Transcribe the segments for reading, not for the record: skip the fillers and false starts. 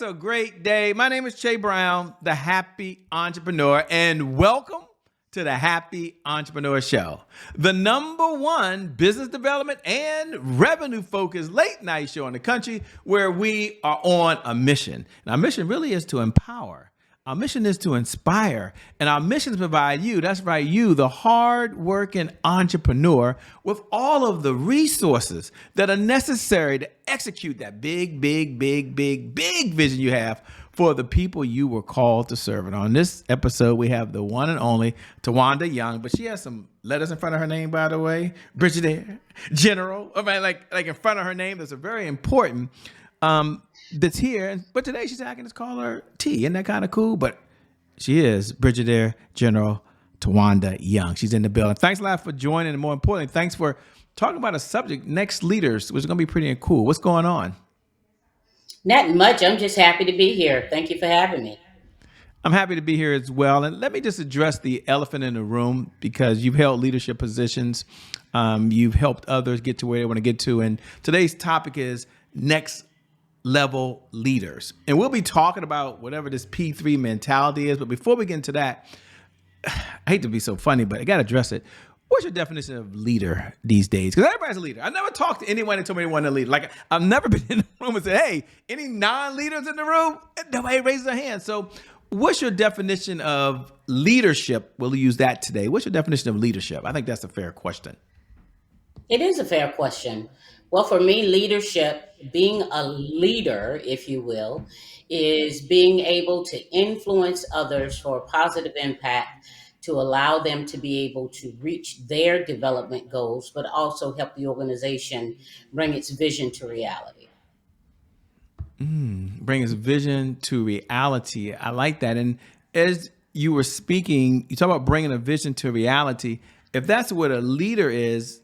A great day. My name is Che Brown, the Happy Entrepreneur, and welcome to the Happy Entrepreneur Show, the #1 business development and revenue focused late night show in the country where we are on a mission. And our mission really is to empower. Our mission is to inspire, and our mission is to provide you, that's right, you, the hard-working entrepreneur, with all of the resources that are necessary to execute that big vision you have for the people you were called to serve. And on this episode, we have the one and only Twanda Young, but she has some letters in front of her name, by the way, Brigadier General, I mean, like in front of her name. That's a very important. That's here, but today she's I can just call her T. Isn't that kind of cool? But she is Brigadier General Twanda Young. She's in the building. Thanks a lot for joining, and more importantly, thanks for talking about a subject, next leaders, which is going to be pretty cool. What's going on? Not much. I'm just happy to be here. Thank you for having me. I'm happy to be here as well. And let me just address the elephant in the room, because you've held leadership positions. You've helped others get to where they want to get to. And today's topic is next level leaders. And we'll be talking about whatever this P3 mentality is. But before we get into that, I hate to be so funny, but I got to address it. What's your definition of leader these days? Because everybody's a leader. I never talked to anyone that told me they wanted a leader. Like, I've never been in the room and said, hey, any non-leaders in the room? Nobody raises their hand. So what's your definition of leadership? We'll use that today. What's your definition of leadership? I think that's a fair question. It is a fair question. Well, for me, leadership, being a leader, if you will, is being able to influence others for a positive impact, to allow them to be able to reach their development goals, but also help the organization bring its vision to reality. Bring its vision to reality. I like that. And as you were speaking, you talk about bringing a vision to reality. If that's what a leader is,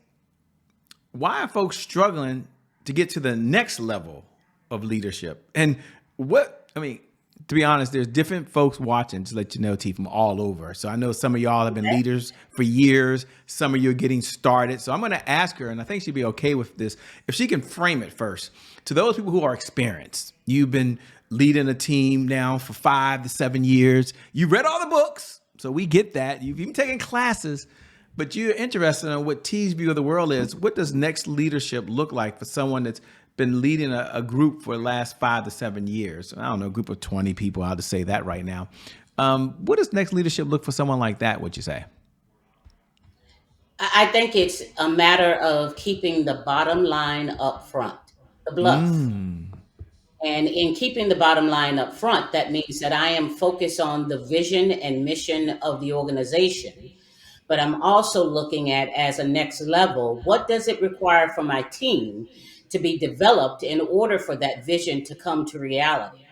why are folks struggling to get to the next level of leadership? And to be honest, there's different folks watching, to let you know, T, from all over. So I know some of y'all have been Okay. leaders for years. Some of you are getting started. So I'm going to ask her, and I think she'd be okay with this, if she can frame it first. To those people who are experienced, you've been leading a team now for 5 to 7 years. You read all the books, so we get that. You've even taken classes. But you're interested in what T's view of the world is. What does next leadership look like for someone that's been leading a group for the last 5 to 7 years? I don't know, a group of 20 people, I'll just say that right now. What does next leadership look for someone like that, would you say? I think it's a matter of keeping the bottom line up front, the bluff. And in keeping the bottom line up front, that means that I am focused on the vision and mission of the organization. But I'm also looking at, as a next level, what does it require for my team to be developed in order for that vision to come to reality?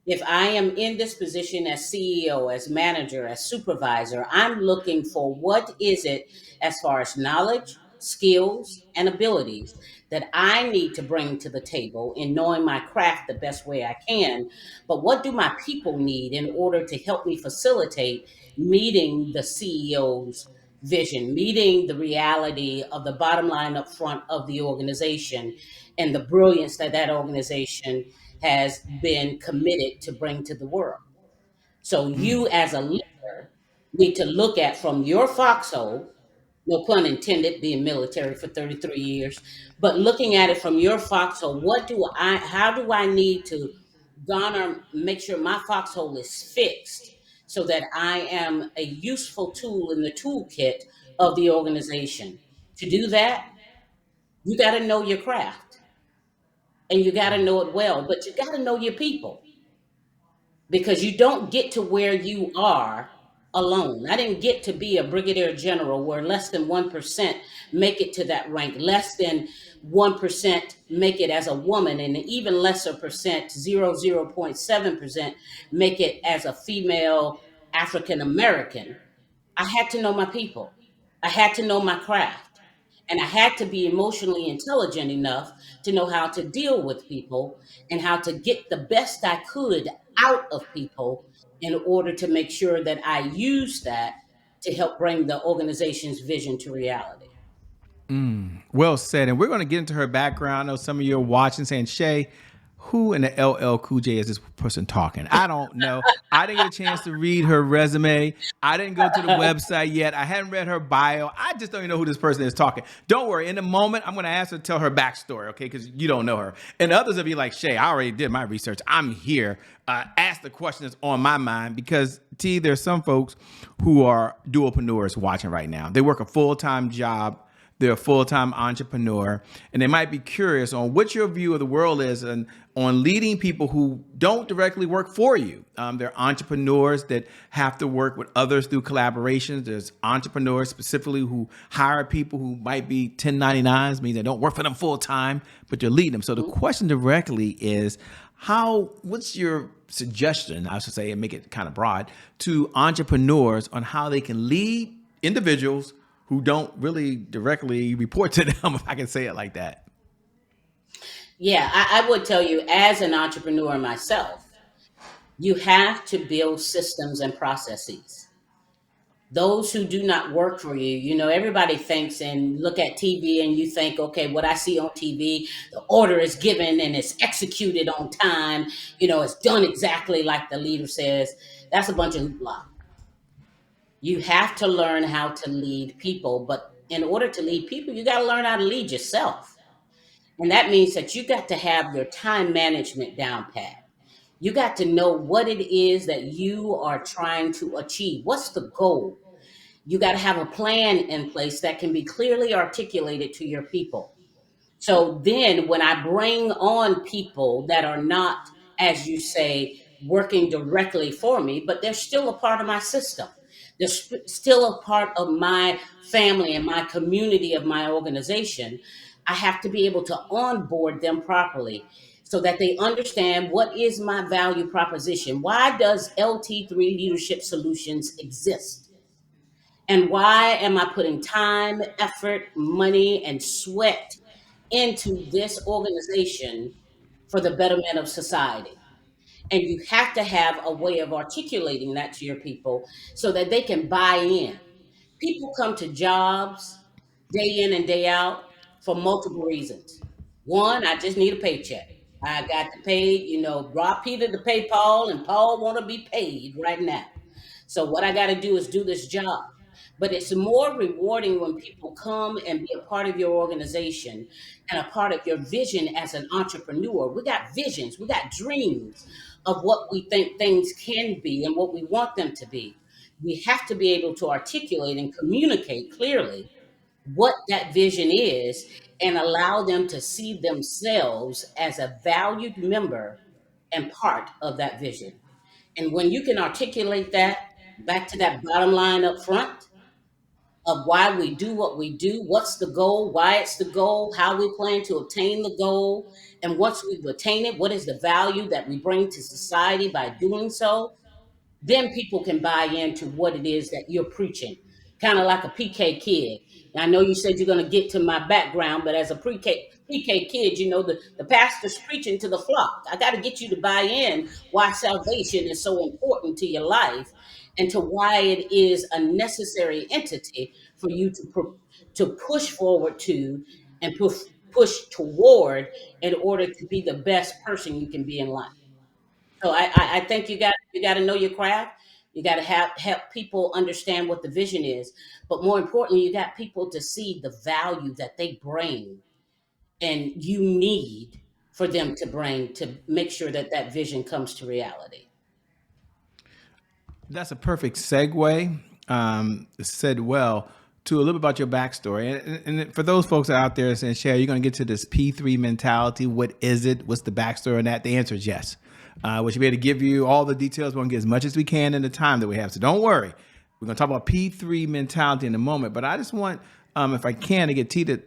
If I am in this position as CEO, as manager, as supervisor, I'm looking for what is it, as far as knowledge, skills, and abilities, that I need to bring to the table in knowing my craft the best way I can. But what do my people need in order to help me facilitate meeting the CEO's vision, meeting the reality of the bottom line up front of the organization, and the brilliance that that organization has been committed to bring to the world. So you, as a leader, need to look at, from your foxhole, no pun intended, being military for 33 years, but looking at it from your foxhole, how do I need to garner, make sure my foxhole is fixed so that I am a useful tool in the toolkit of the organization? To do that, you got to know your craft, and you got to know it well, but you got to know your people, because you don't get to where you are alone. I didn't get to be a brigadier general where less than 1% make it to that rank, less than 1% make it as a woman, and even lesser percent, 0.7%, make it as a female African American. I had to know my people. I had to know my craft. And I had to be emotionally intelligent enough to know how to deal with people and how to get the best I could out of people in order to make sure that I use that to help bring the organization's vision to reality. Well said. And we're going to get into her background. I know some of you are watching saying, Shay, who in the LL Cool J is this person talking? I don't know. I didn't get a chance to read her resume. I didn't go to the website yet. I hadn't read her bio. I just don't even know who this person is talking. Don't worry. In a moment, I'm going to ask her to tell her backstory, okay? Because you don't know her. And others of you like, Shay, I already did my research. I'm here. Ask the question that's on my mind because, T, there's some folks who are dualpreneurs watching right now. They work a full-time job. They're a full-time entrepreneur, and they might be curious on what your view of the world is and on leading people who don't directly work for you. They're entrepreneurs that have to work with others through collaborations. There's entrepreneurs specifically who hire people who might be 1099s, means they don't work for them full-time, but you're leading them. So the question directly is, what's your suggestion, I should say, and make it kind of broad, to entrepreneurs on how they can lead individuals who don't really directly report to them, if I can say it like that? Yeah, I would tell you, as an entrepreneur myself, you have to build systems and processes. Those who do not work for you, everybody thinks and look at TV and you think, okay, what I see on TV, the order is given and it's executed on time, it's done exactly like the leader says. That's a bunch of hoopla. You have to learn how to lead people, but in order to lead people, you got to learn how to lead yourself. And that means that you got to have your time management down pat. You got to know what it is that you are trying to achieve. What's the goal? You got to have a plan in place that can be clearly articulated to your people. So then when I bring on people that are not, as you say, working directly for me, but they're still a part of my system. They're still a part of my family and my community of my organization. I have to be able to onboard them properly so that they understand what is my value proposition. Why does LT3 Leadership Solutions exist? And why am I putting time, effort, money, and sweat into this organization for the betterment of society? And you have to have a way of articulating that to your people so that they can buy in. People come to jobs day in and day out for multiple reasons. One, I just need a paycheck. I got to pay, rob Peter to pay Paul, and Paul want to be paid right now. So what I got to do is do this job. But it's more rewarding when people come and be a part of your organization and a part of your vision as an entrepreneur. We got visions, we got dreams of what we think things can be and what we want them to be. We have to be able to articulate and communicate clearly what that vision is and allow them to see themselves as a valued member and part of that vision. And when you can articulate that back to that bottom line up front of why we do what we do, what's the goal, why it's the goal, how we plan to obtain the goal, and once we've attained it, what is the value that we bring to society by doing so, then people can buy into what it is that you're preaching. Kind of like a PK kid. Now, I know you said you're going to get to my background, but as a PK kid, the pastor's preaching to the flock. I got to get you to buy in why salvation is so important to your life and to why it is a necessary entity for you to push forward to and push toward in order to be the best person you can be in life. So I think you got to know your craft. You got to help people understand what the vision is, but more importantly, you got people to see the value that they bring, and you need for them to bring to make sure that that vision comes to reality. That's a perfect segue. Said well to a little bit about your backstory, and for those folks out there saying, "Shay, you're going to get to this P3 mentality. What is it? What's the backstory on that?" The answer is yes. We should be able to give you all the details. We're going to get as much as we can in the time that we have. So don't worry. We're going to talk about P3 mentality in a moment. But I just want, if I can, to get T to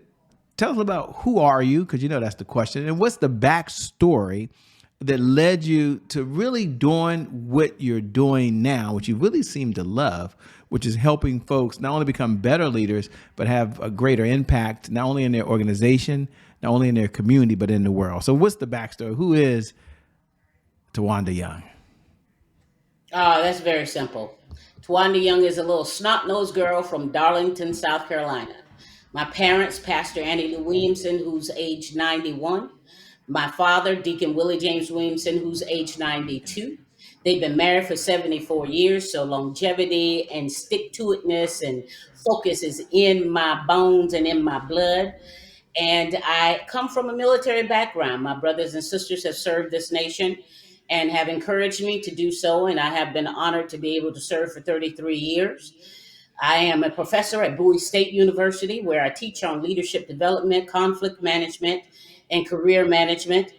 tell us about who are you, because that's the question, and what's the backstory that led you to really doing what you're doing now, which you really seem to love, which is helping folks not only become better leaders, but have a greater impact, not only in their organization, not only in their community, but in the world. So what's the backstory? Who is Twanda Young? That's very simple. Twanda Young is a little snot-nosed girl from Darlington, South Carolina. My parents, Pastor Annie Lou Williamson, who's age 91. My father, Deacon Willie James Williamson, who's age 92. They've been married for 74 years, so longevity and stick to itness and focus is in my bones and in my blood. And I come from a military background. My brothers and sisters have served this nation and have encouraged me to do so. And I have been honored to be able to serve for 33 years. I am a professor at Bowie State University, where I teach on leadership development, conflict management, and career management.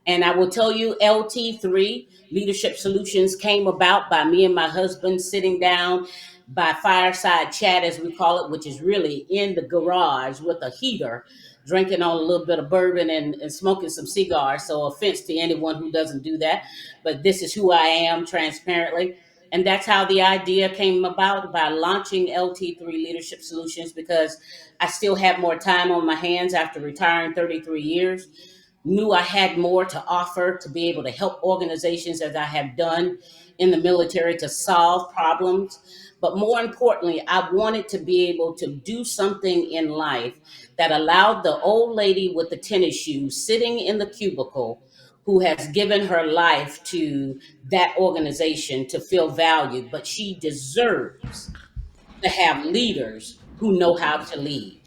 And I will tell you, LT3 Leadership Solutions came about by me and my husband sitting down by fireside chat, as we call it, which is really in the garage with a heater, drinking on a little bit of bourbon and smoking some cigars. So, offense to anyone who doesn't do that. But this is who I am, transparently. And that's how the idea came about, by launching LT3 Leadership Solutions, because I still have more time on my hands after retiring 33 years. Knew I had more to offer to be able to help organizations, as I have done in the military, to solve problems. But more importantly, I wanted to be able to do something in life that allowed the old lady with the tennis shoes sitting in the cubicle, who has given her life to that organization, to feel valued, but she deserves to have leaders who know how to lead.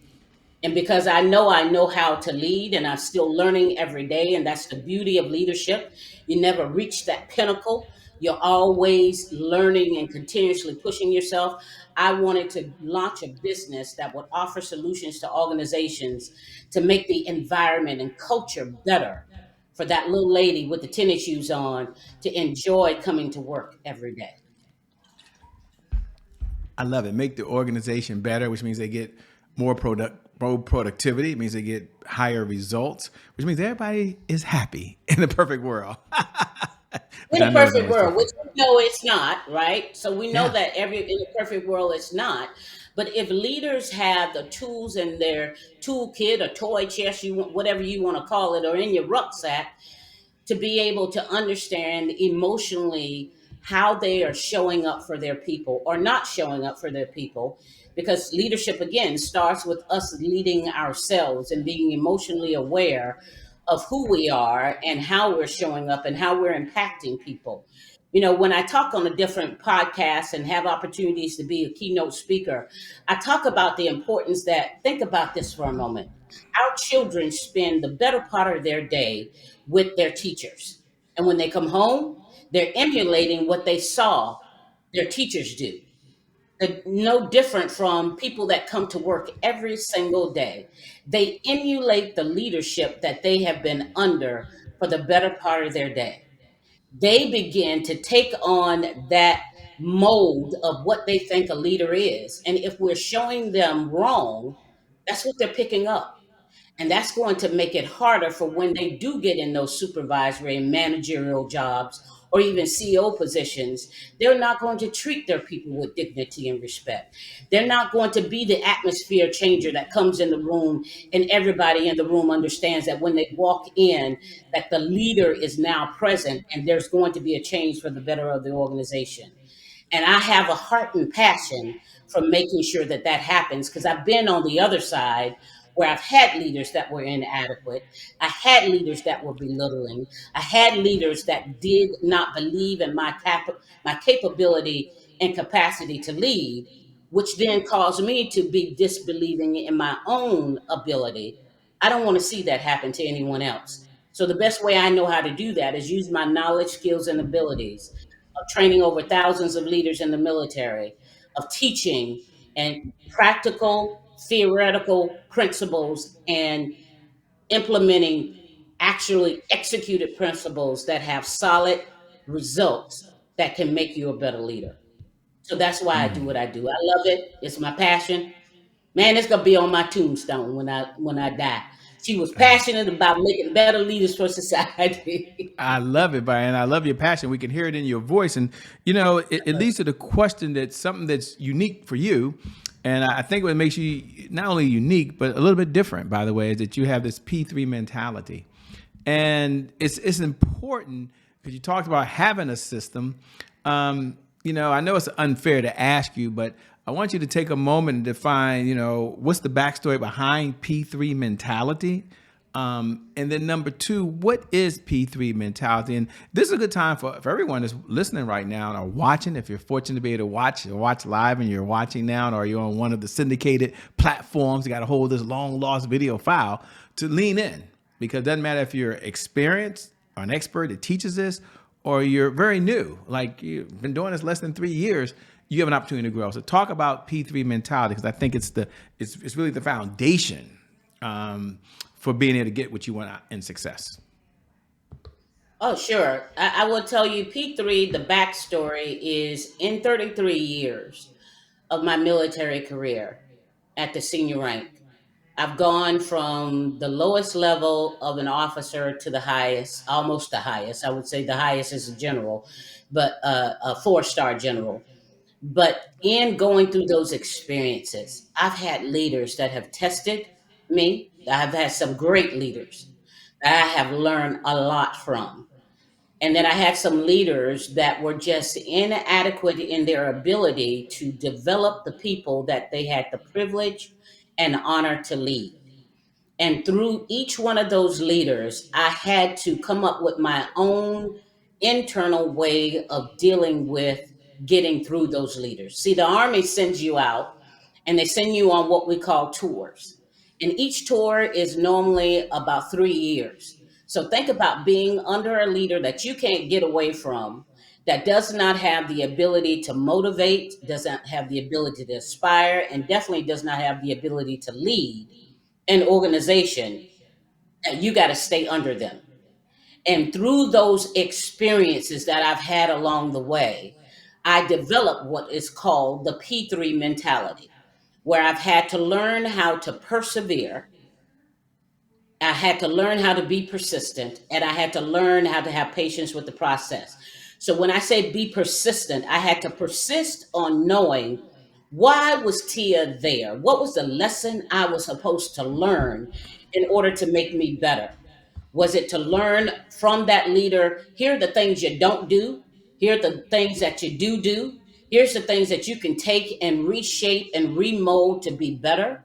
And because I know how to lead, and I'm still learning every day, and that's the beauty of leadership. You never reach that pinnacle. You're always learning and continuously pushing yourself. I wanted to launch a business that would offer solutions to organizations to make the environment and culture better for that little lady with the tennis shoes on to enjoy coming to work every day. I love it. Make the organization better, which means they get more productivity. It means they get higher results, which means everybody is happy in the perfect world. Which In I a know perfect everybody's world, which perfect. we know it's not, right? So we know Yeah. that every in a perfect world it's not. But if leaders have the tools in their toolkit or toy chest, whatever you want to call it, or in your rucksack, to be able to understand emotionally how they are showing up for their people or not showing up for their people. Because leadership, again, starts with us leading ourselves and being emotionally aware of who we are and how we're showing up and how we're impacting people. You know, when I talk on a different podcast and have opportunities to be a keynote speaker, I talk about the importance that, think about this for a moment. Our children spend the better part of their day with their teachers. And when they come home, they're emulating what they saw their teachers do. They're no different from people that come to work every single day. They emulate the leadership that they have been under for the better part of their day. They begin to take on that mold of what they think a leader is. And if we're showing them wrong, that's what they're picking up. And that's going to make it harder for when they do get in those supervisory and managerial jobs or even CEO positions. They're not going to treat their people with dignity and respect. They're not going to be the atmosphere changer that comes in the room, and everybody in the room understands that when they walk in, that the leader is now present and there's going to be a change for the better of the organization. And I have a heart and passion for making sure that that happens, because I've been on the other side where I've had leaders that were inadequate. I had leaders that were belittling. I had leaders that did not believe in my capability and capacity to lead, which then caused me to be disbelieving in my own ability. I don't want to see that happen to anyone else. So the best way I know how to do that is use my knowledge, skills, and abilities of training over thousands of leaders in the military, of teaching and practical, theoretical principles, and implementing actually executed principles that have solid results that can make you a better leader. So that's why I do what I do. I love it. It's my passion. Man, it's gonna be on my tombstone when I die. She was passionate about making better leaders for society. I love it, Brian. I love your passion. We can hear it in your voice. And, it leads to the question that's something that's unique for you. And I think what makes you not only unique, but a little bit different, by the way, is that you have this P3 mentality. And it's important because you talked about having a system. I know it's unfair to ask you, but I want you to take a moment and define, what's the backstory behind P3 mentality, And then number two, what is P3 mentality? And this is a good time for everyone that's listening right now or watching. If you're fortunate to be able to watch live and you're watching now, or you're on one of the syndicated platforms, you got to hold this long lost video file to lean in, because it doesn't matter if you're experienced or an expert that teaches this, or you're very new, like you've been doing this less than 3 years. You have an opportunity to grow. So talk about P3 mentality, because I think it's really the foundation for being able to get what you want in success. Oh, sure. I will tell you, P3, the backstory is in 33 years of my military career at the senior rank. I've gone from the lowest level of an officer to the highest, almost the highest. I would say the highest is a general, but a four-star general. But in going through those experiences, I've had leaders that have tested me. I've had some great leaders that I have learned a lot from. And then I had some leaders that were just inadequate in their ability to develop the people that they had the privilege and honor to lead. And through each one of those leaders, I had to come up with my own internal way of dealing with getting through those leaders. See, the Army sends you out and they send you on what we call tours. And each tour is normally about 3 years. So think about being under a leader that you can't get away from, that does not have the ability to motivate, doesn't have the ability to aspire, and definitely does not have the ability to lead an organization. That you got to stay under them. And through those experiences that I've had along the way, I developed what is called the P3 mentality, where I've had to learn how to persevere. I had to learn how to be persistent, and I had to learn how to have patience with the process. So when I say be persistent, I had to persist on knowing, why was Tia there? What was the lesson I was supposed to learn in order to make me better? Was it to learn from that leader? Here are the things you don't do. Here are the things that you do. Here's the things that you can take and reshape and remold to be better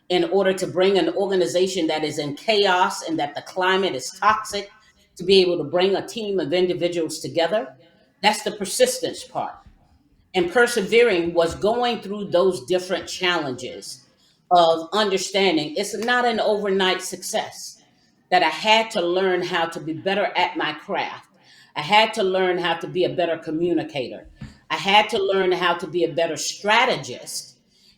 in order to bring an organization that is in chaos and that the climate is toxic, to be able to bring a team of individuals together. That's the persistence part. And persevering was going through those different challenges of understanding it's not an overnight success, that I had to learn how to be better at my craft. I had to learn how to be a better communicator. I had to learn how to be a better strategist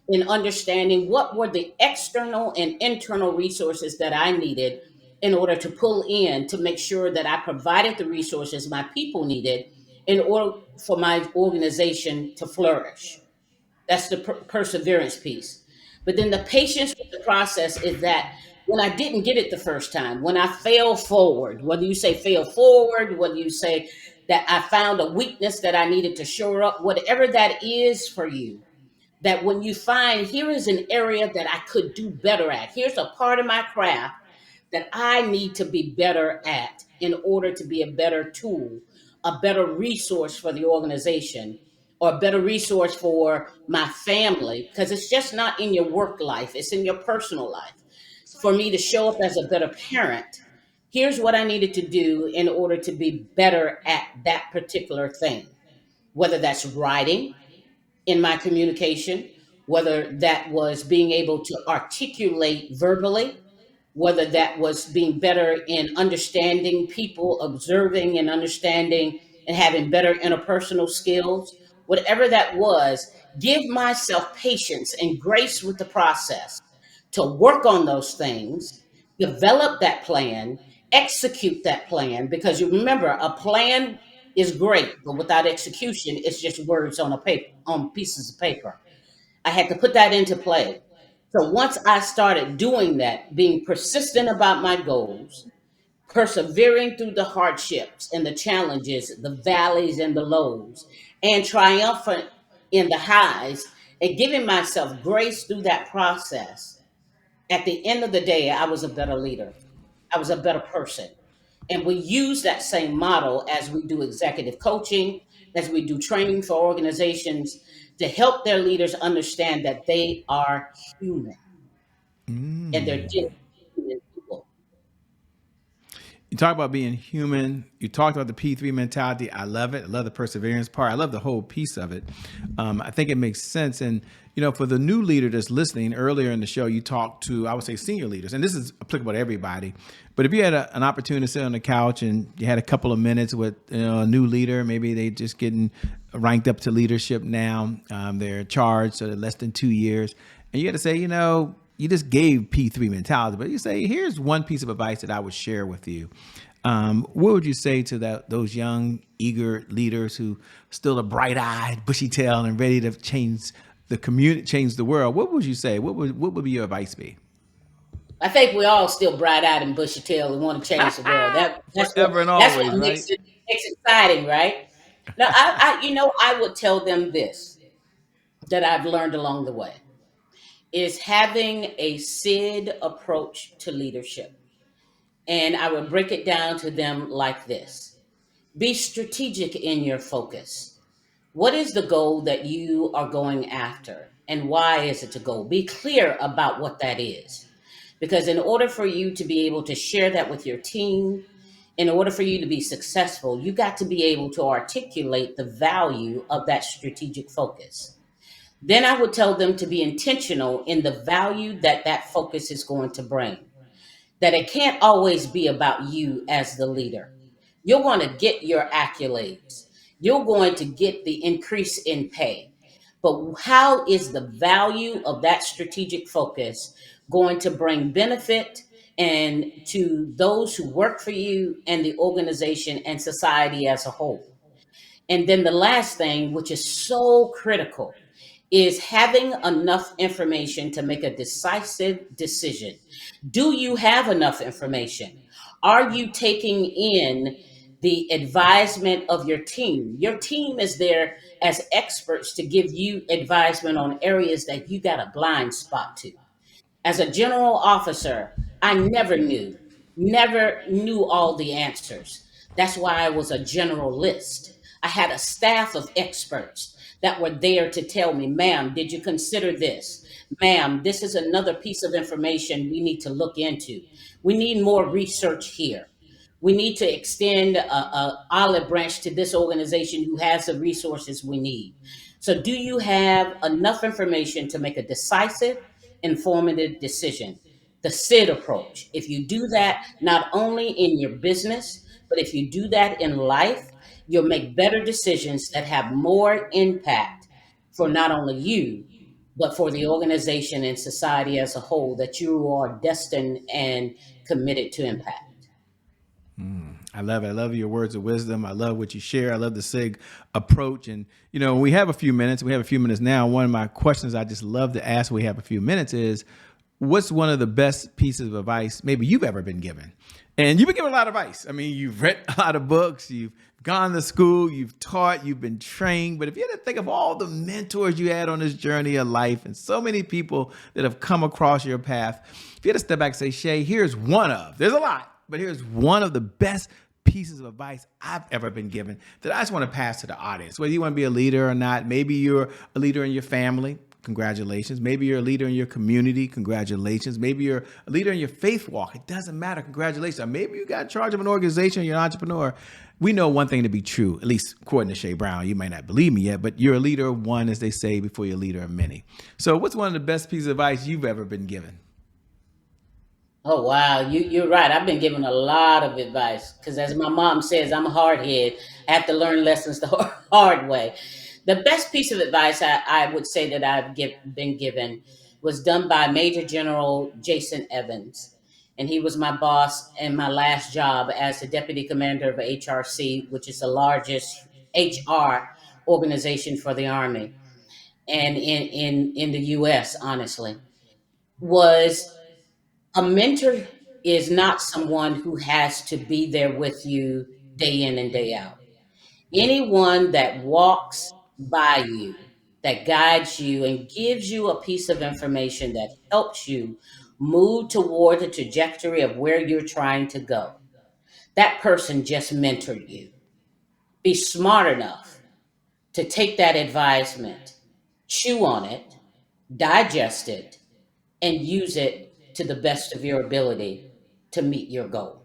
in understanding what were the external and internal resources that I needed in order to pull in to make sure that I provided the resources my people needed in order for my organization to flourish. That's the perseverance piece. But then the patience with the process is that when I didn't get it the first time, when I fail forward, whether you say fail forward, whether you say that I found a weakness that I needed to shore up, whatever that is for you, that when you find here is an area that I could do better at, here's a part of my craft that I need to be better at in order to be a better tool, a better resource for the organization, or a better resource for my family, because it's just not in your work life, it's in your personal life. For me to show up as a better parent, here's what I needed to do in order to be better at that particular thing, whether that's writing in my communication, whether that was being able to articulate verbally, whether that was being better in understanding people, observing and understanding and having better interpersonal skills, whatever that was, give myself patience and grace with the process to work on those things, develop that plan, execute that plan. Because you remember, a plan is great, but without execution, it's just words on a paper, on pieces of paper. I had to put that into play. So once I started doing that, being persistent about my goals, persevering through the hardships and the challenges, the valleys and the lows, and triumphant in the highs, and giving myself grace through that process, at the end of the day, I was a better leader. I was a better person. And we use that same model as we do executive coaching, as we do training for organizations to help their leaders understand that they are human and they're Mm. just human people. You talk about being human. You talked about the P3 mentality. I love it. I love the perseverance part. I love the whole piece of it. I think it makes sense. And, for the new leader that's listening, earlier in the show, you talked to, I would say, senior leaders. And this is applicable to everybody. But if you had an opportunity to sit on the couch and you had a couple of minutes with a new leader, maybe they just getting ranked up to leadership now. They're charged, so they're less than 2 years. And you had to say, you just gave P3 mentality, but you say, here's one piece of advice that I would share with you. What would you say to those young, eager leaders who still are bright-eyed, bushy-tailed, and ready to change the community, change the world? What would you say? What would your advice be? I think we all still bright-eyed and bushy-tailed and want to change the world. That's what Forever and that's what always, makes right? it exciting, right? Now, I would tell them this that I've learned along the way is having a SID approach to leadership. And I would break it down to them like this: be strategic in your focus. What is the goal that you are going after? And why is it a goal? Be clear about what that is. Because in order for you to be able to share that with your team, in order for you to be successful, you got to be able to articulate the value of that strategic focus. Then I would tell them to be intentional in the value that that focus is going to bring, that it can't always be about you as the leader. You're going to get your accolades, you're going to get the increase in pay. But how is the value of that strategic focus going to bring benefit and to those who work for you and the organization and society as a whole? And then the last thing, which is so critical, is having enough information to make a decisive decision. Do you have enough information? Are you taking in the advisement of your team? Your team is there as experts to give you advisement on areas that you got a blind spot to. As a general officer, I never knew all the answers. That's why I was a generalist. I had a staff of experts that were there to tell me, ma'am, did you consider this? Ma'am, this is another piece of information we need to look into. We need more research here. We need to extend a olive branch to this organization who has the resources we need. So, do you have enough information to make a decisive, informative decision? The SID approach. If you do that, not only in your business, but if you do that in life, you'll make better decisions that have more impact for not only you, but for the organization and society as a whole that you are destined and committed to impact. I love it. I love your words of wisdom. I love what you share. I love the SIG approach. And, we have a few minutes. We have a few minutes now. One of my questions I just love to ask when we have a few minutes is, what's one of the best pieces of advice maybe you've ever been given? And you've been given a lot of advice. I mean, you've read a lot of books, you've gone to school, you've taught, you've been trained. But if you had to think of all the mentors you had on this journey of life and so many people that have come across your path, if you had to step back and say, Shay, here's one of, there's a lot, but here's one of the best pieces of advice I've ever been given that I just want to pass to the audience. Whether you want to be a leader or not, maybe you're a leader in your family, congratulations. Maybe you're a leader in your community, congratulations. Maybe you're a leader in your faith walk. It doesn't matter, congratulations. Or maybe you got charge of an organization, you're an entrepreneur. We know one thing to be true, at least according to Shay Brown. You might not believe me yet, but you're a leader of one, as they say, before you're a leader of many. So what's one of the best pieces of advice you've ever been given? Oh wow, you're right. I've been given a lot of advice because, as my mom says, I'm a hard head. I have to learn lessons the hard way. The best piece of advice I would say that been given was done by Major General Jason Evans, and he was my boss in my last job as the deputy commander of HRC, which is the largest HR organization for the Army and in the U.S. Honestly, was a mentor is not someone who has to be there with you day in and day out. Anyone that walks by you, that guides you and gives you a piece of information that helps you move toward the trajectory of where you're trying to go, that person just mentored you. Be smart enough to take that advisement, chew on it, digest it, and use it to the best of your ability to meet your goal.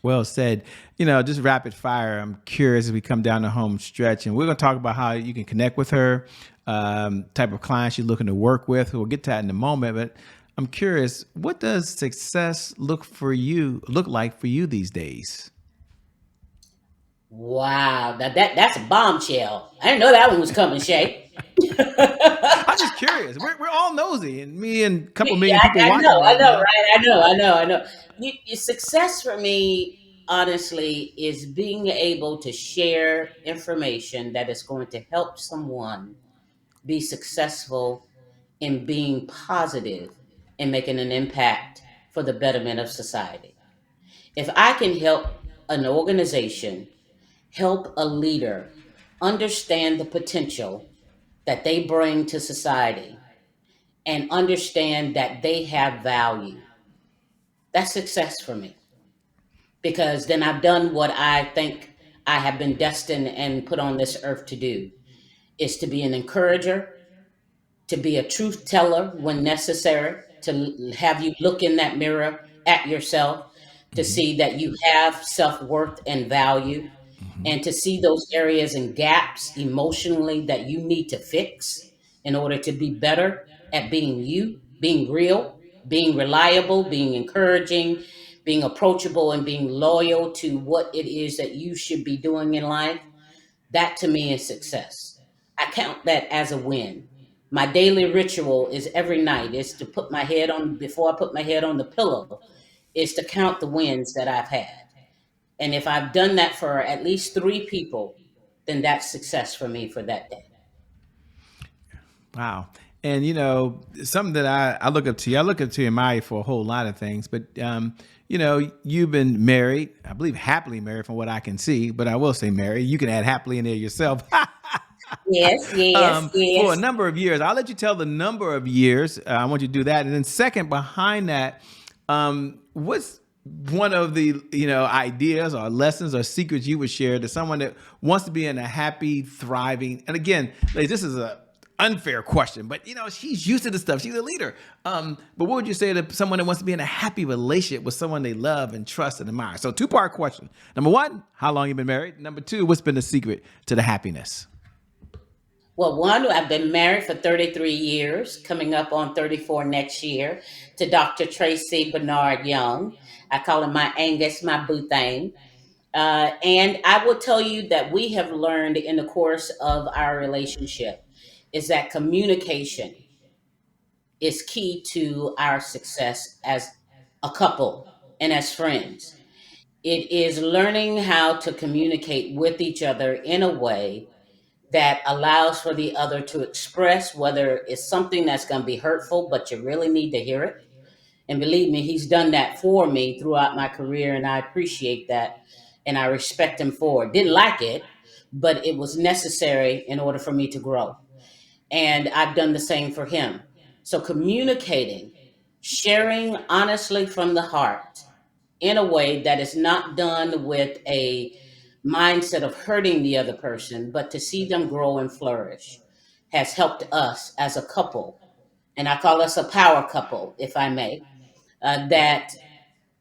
Well said. Just rapid fire. I'm curious as we come down the home stretch, and we're going to talk about how you can connect with her, type of clients you're looking to work with. We'll get to that in a moment, but I'm curious, what does success look like for you these days? Wow, that's a bombshell. I didn't know that one was coming, Shay. I'm just curious. We're all nosy, and me and a couple Yeah, million people watching I right know, now. right? I know. Success for me, honestly, is being able to share information that is going to help someone be successful in being positive and making an impact for the betterment of society. If I can help an organization, help a leader understand the potential that they bring to society and understand that they have value, that's success for me, because then I've done what I think I have been destined and put on this earth to do, is to be an encourager, to be a truth teller when necessary, to have you look in that mirror at yourself, to Hmm. see that you have self-worth and value, Hmm. and to see those areas and gaps emotionally that you need to fix in order to be better at being you, being real, being reliable, being encouraging, being approachable, and being loyal to what it is that you should be doing in life. That to me is success. I count that as a win. My daily ritual is every night is to put my head on, before I put my head on the pillow, is to count the wins that I've had. And if I've done that for at least three people, then that's success for me for that day. Wow. And something that I look up to you. I look up to you, Maya, for a whole lot of things. But you've been married, I believe, happily married, from what I can see. But I will say married. You can add happily in there yourself. Yes, yes, For a yes. number of years. I'll let you tell the number of years. I want you to do that, and then second, behind that, what's one of the ideas or lessons or secrets you would share to someone that wants to be in a happy, thriving, and again, ladies, this is a unfair question, but she's used to this stuff. She's a leader. But what would you say to someone that wants to be in a happy relationship with someone they love and trust and admire? So two-part question. Number one, how long you been married? Number two, what's been the secret to the happiness? Well, one, I've been married for 33 years, coming up on 34 next year, to Dr. Tracy Bernard Young. I call him my Angus, my boo thing. And I will tell you that we have learned in the course of our relationship is that communication is key to our success as a couple and as friends. It is learning how to communicate with each other in a way that allows for the other to express whether it's something that's going to be hurtful, but you really need to hear it. And believe me, he's done that for me throughout my career, and I appreciate that. And I respect him for it. Didn't like it, but it was necessary in order for me to grow. And I've done the same for him. So communicating, sharing honestly from the heart in a way that is not done with a mindset of hurting the other person, but to see them grow and flourish, has helped us as a couple. And I call us a power couple, if I may, that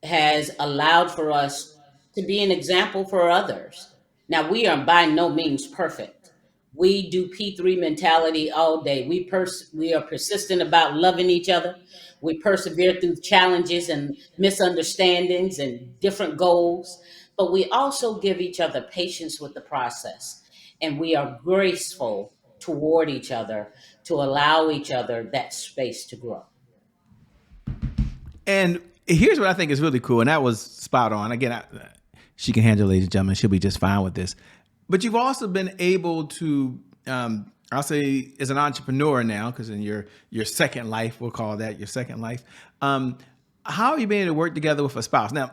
has allowed for us to be an example for others. Now, we are by no means perfect. We do P3 mentality all day. We are persistent about loving each other. We persevere through challenges and misunderstandings and different goals, but we also give each other patience with the process. And we are graceful toward each other to allow each other that space to grow. And here's what I think is really cool, and that was spot on. Again, she can handle, ladies and gentlemen. She'll be just fine with this. But you've also been able to, I'll say, as an entrepreneur now, because in your second life, we'll call that your second life. How have you been able to work together with a spouse? Now,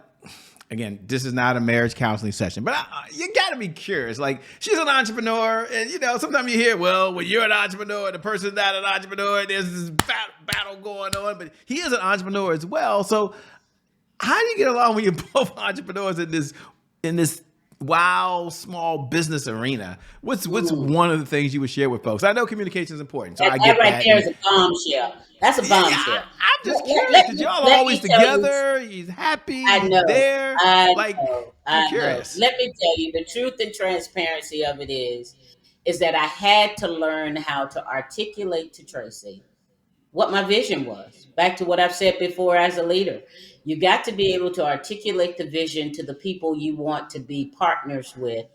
again, this is not a marriage counseling session, but you got to be curious. Like, she's an entrepreneur, and sometimes you hear, well, when you're an entrepreneur, the person's not an entrepreneur. There's this battle going on, but he is an entrepreneur as well. So, how do you get along when you're both entrepreneurs in this wow small business arena, what's Mm. one of the things you would share with folks? I know communication is important, so That, I that get right that. there And is a bombshell. That's a yeah, yeah, bombshell. I'm just curious Let because me y'all are let always me tell you. together. He's happy. I He's know, there. I Like, know, I'm I know. curious. Let me tell you, the truth and transparency of it is that I had to learn how to articulate to Tracy what my vision was. Back to what I've said before as a leader. You got to be able to articulate the vision to the people you want to be partners with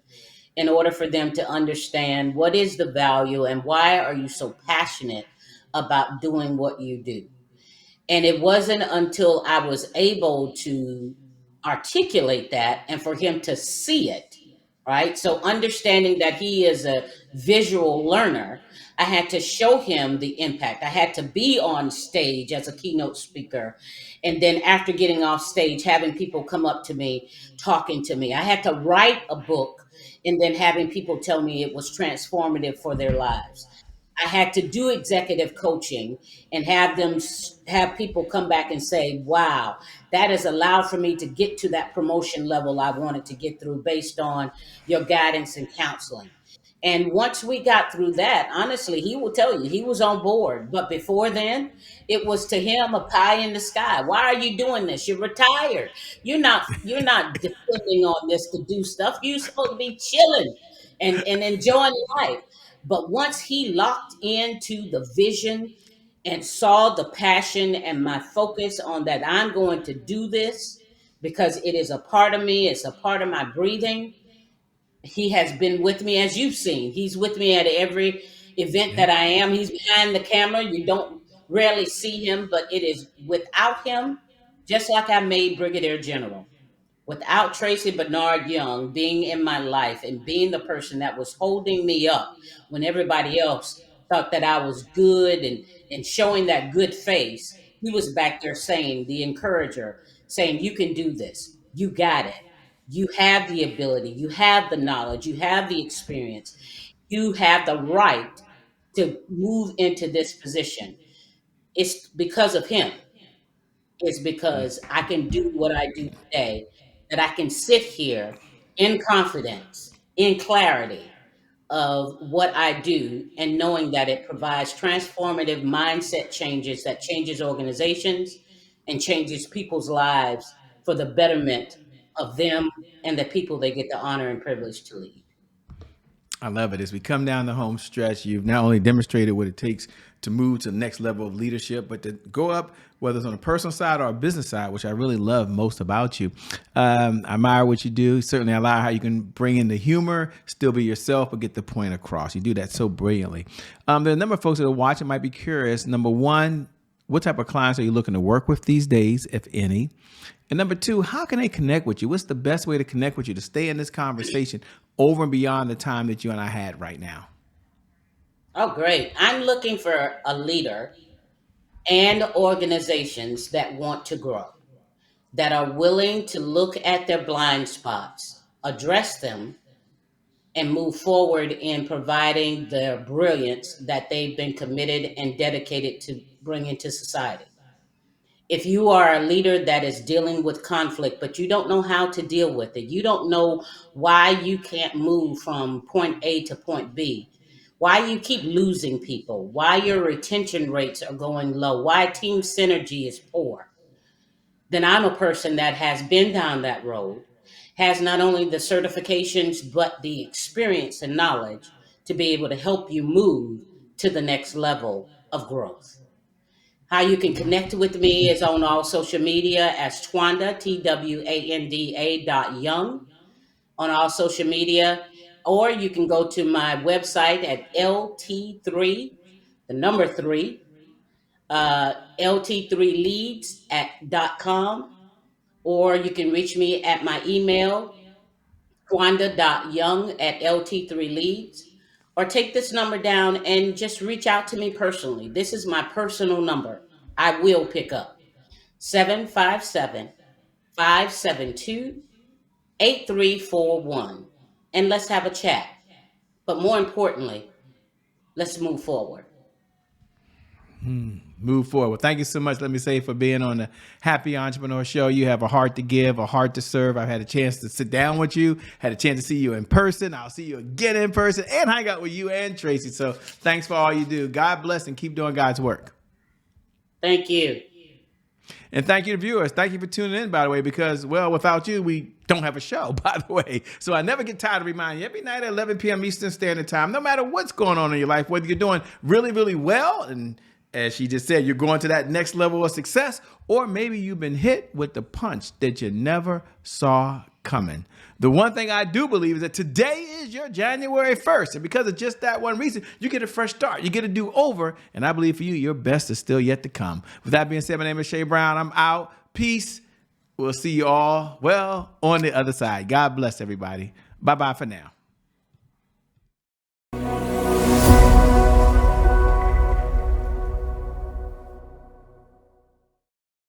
in order for them to understand what is the value and why are you so passionate about doing what you do. And it wasn't until I was able to articulate that and for him to see it, right? So, understanding that he is a visual learner, I had to show him the impact. I had to be on stage as a keynote speaker. And then, after getting off stage, having people come up to me, talking to me. I had to write a book and then having people tell me it was transformative for their lives. I had to do executive coaching and have have people come back and say, "Wow, that has allowed for me to get to that promotion level I wanted to get through based on your guidance and counseling." And once we got through that, honestly, he will tell you he was on board. But before then, it was to him a pie in the sky. Why are you doing this? You're retired. You're not depending on this to do stuff. You're supposed to be chilling and enjoying life. But once he locked into the vision and saw the passion and my focus on that, I'm going to do this because it is a part of me, it's a part of my breathing. He has been with me, as you've seen. He's with me at every event Yeah. that I am. He's behind the camera. You don't rarely see him, but it is without him, just like I made Brigadier General. Without Tracy Bernard Young being in my life and being the person that was holding me up when everybody else thought that I was good and showing that good face, he was back there saying, the encourager, saying, "You can do this. You got it. You have the ability. You have the knowledge. You have the experience. You have the right to move into this position." It's because of him, is because I can do what I do today, that I can sit here in confidence, in clarity of what I do, and knowing that it provides transformative mindset changes that changes organizations and changes people's lives for the betterment of them and the people they get the honor and privilege to lead. I love it. As we come down the home stretch, you've not only demonstrated what it takes to move to the next level of leadership, but to go up, whether it's on a personal side or a business side, which I really love most about you. I admire what you do. Certainly, I admire how you can bring in the humor, still be yourself, but get the point across. You do that so brilliantly. There are a number of folks that are watching might be curious. Number one, what type of clients are you looking to work with these days, if any? And number two, how can they connect with you? What's the best way to connect with you to stay in this conversation over and beyond the time that you and I had right now? Oh, great. I'm looking for a leader and organizations that want to grow, that are willing to look at their blind spots, address them, and move forward in providing the brilliance that they've been committed and dedicated to bring into society. If you are a leader that is dealing with conflict, but you don't know how to deal with it, you don't know why you can't move from point A to point B, why you keep losing people, why your retention rates are going low, why team synergy is poor, then I'm a person that has been down that road, has not only the certifications, but the experience and knowledge to be able to help you move to the next level of growth. How you can connect with me is on all social media as Twanda, Twanda .young on all social media, or you can go to my website at LT3, the number three, LT3leads .com, or you can reach me at my email, Twanda.young at LT3leads, or take this number down and just reach out to me personally. This is my personal number. I will pick up 757-572-8341. And let's have a chat. But more importantly, let's move forward. move forward. Well, thank you so much, let me say, for being on the Happy Entrepreneur Show. You have a heart to give, a heart to serve. I've had a chance to sit down with you, had a chance to see you in person. I'll see you again in person and hang out with you and Tracy. So thanks for all you do. God bless and keep doing God's work. Thank you. And thank you to viewers. Thank you for tuning in, by the way, because, well, without you, we don't have a show, by the way. So I never get tired of reminding you every night at 11 p.m. Eastern Standard Time, no matter what's going on in your life, whether you're doing really, really well, and as she just said, you're going to that next level of success, or maybe you've been hit with the punch that you never saw coming. The one thing I do believe is that today is your January 1st. And because of just that one reason, you get a fresh start. You get a do-over. And I believe for you, your best is still yet to come. With that being said, my name is Shay Brown. I'm out. Peace. We'll see you all, well, on the other side. God bless everybody. Bye-bye for now.